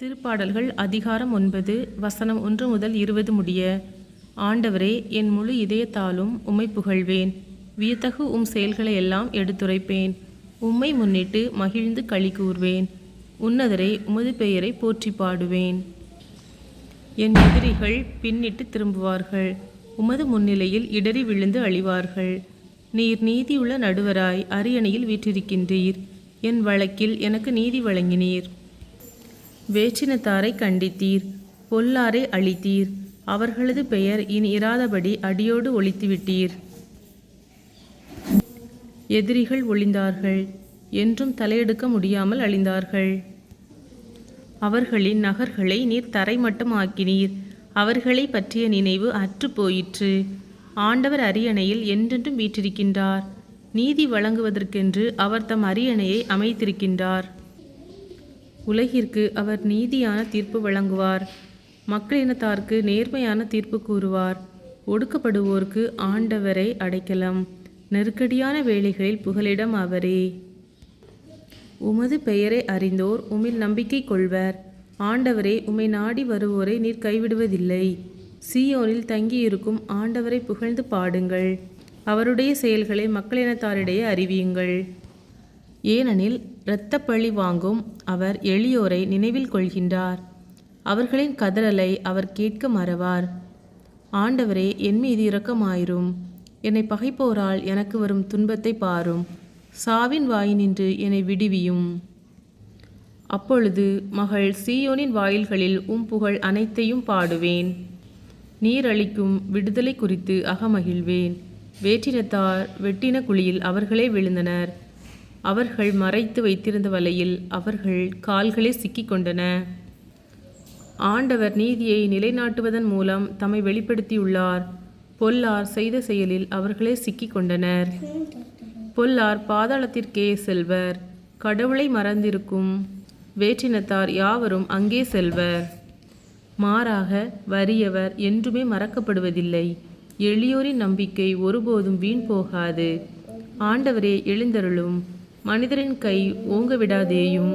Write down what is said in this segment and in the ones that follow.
திருப்பாடல்கள் அதிகாரம் 9 வசனம் 1 முதல் 20 முடிய. ஆண்டவரே, என் முழு இதயத்தாலும் உம்மை புகழ்வேன். வியத்தகு உம் செயல்களை எல்லாம் எடுத்துரைப்பேன். உம்மை முன்னிட்டு மகிழ்ந்து களி கூர்வேன். உன்னதரே, உமது பெயரை போற்றி பாடுவேன். என் எதிரிகள் பின்னிட்டு திரும்புவார்கள். உமது முன்னிலையில் இடறி விழுந்து அழிவார்கள். நீர் நீதியுள்ள நடுவராய் அரியணையில் வீற்றிருக்கின்றீர். என் வழக்கில் எனக்கு நீதி வழங்கினீர். வேற்றினத்தாரை கண்டித்தீர், பொல்லாரை அழித்தீர். அவர்களது பெயர் இனி இராதபடி அடியோடு ஒழித்துவிட்டீர். எதிரிகள் ஒளிந்தார்கள், என்றும் தலையெடுக்க முடியாமல் அழிந்தார்கள். அவர்களின் நகர்களை நீர் தரைமட்டமாக்கினீர். அவர்களை பற்றிய நினைவு அற்று போயிற்று. ஆண்டவர் அரியணையில் என்றென்றும் வீற்றிருக்கின்றார். நீதி வழங்குவதற்கென்று அவர் தம் அரியணையை அமைத்திருக்கின்றார். உலகிற்கு அவர் நீதியான தீர்ப்பு வழங்குவார். மக்களினத்தார்க்கு நேர்மையான தீர்ப்பு கூறுவார். ஒடுக்கப்படுவோருக்கு ஆண்டவரை அடைக்கலம். நெருக்கடியான வேளைகளில் புகலிடம் அவரே. உமது பெயரை அறிந்தோர் உம்மில் நம்பிக்கை கொள்வர். ஆண்டவரே, உம்மை நாடி வருவோரை நீர் கைவிடுவதில்லை. சீயோனில் தங்கியிருக்கும் ஆண்டவரை புகழ்ந்து பாடுங்கள். அவருடைய செயல்களை மக்களினத்தாரிடையே அறிவியுங்கள். ஏனெனில் இரத்தப்பழி வாங்கும் அவர் எளியோரை நினைவில் கொள்கின்றார். அவர்களின் கதறலை அவர் கேட்க மறவார். ஆண்டவரே, என் மீது இரக்கமாயிரும். என்னை பகைப்போரால் எனக்கு வரும் துன்பத்தை பாரும். சாவின் வாயினின்று என்னை விடுவியும். அப்பொழுது மகள் சீயோனின் வாயில்களில் உம் புகழ் அனைத்தையும் பாடுவேன். நீர் அளிக்கும் விடுதலை குறித்து அகமகிழ்வேன். வேற்றினத்தார் வெட்டின குழியில் அவர்களே விழுந்தனர். அவர்கள் மறைத்து வைத்திருந்த வலையில் அவர்கள் கால்களே சிக்கிக்கொண்டன. ஆண்டவர் நீதியை நிலைநாட்டுவதன் மூலம் தம்மை வெளிப்படுத்தியுள்ளார். பொல்லார் செய்த செயலில் அவர்களே சிக்கிக்கொண்டனர். பொல்லார் பாதாளத்திற்கே செல்வர். கடவுளை மறந்திருக்கும் வேற்றினத்தார் யாவரும் அங்கே செல்வர். மாறாக வறியவர் என்றுமே மறக்கப்படுவதில்லை. எளியோரின் நம்பிக்கை ஒருபோதும் வீண் போகாது. ஆண்டவரே, எழுந்தருளும். மனிதரின் கை ஓங்க விடாதேயும்.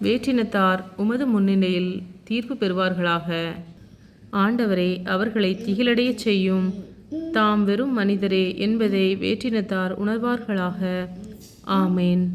வேற்றினத்தார் உமது முன்னிலையில் தீர்ப்பு பெறுவார்களாக. ஆண்டவரே, அவர்களை திகிலடையச் செய்யும். தாம் வெறும் மனிதரே என்பதை வேற்றினத்தார் உணர்வார்களாக. ஆமேன்.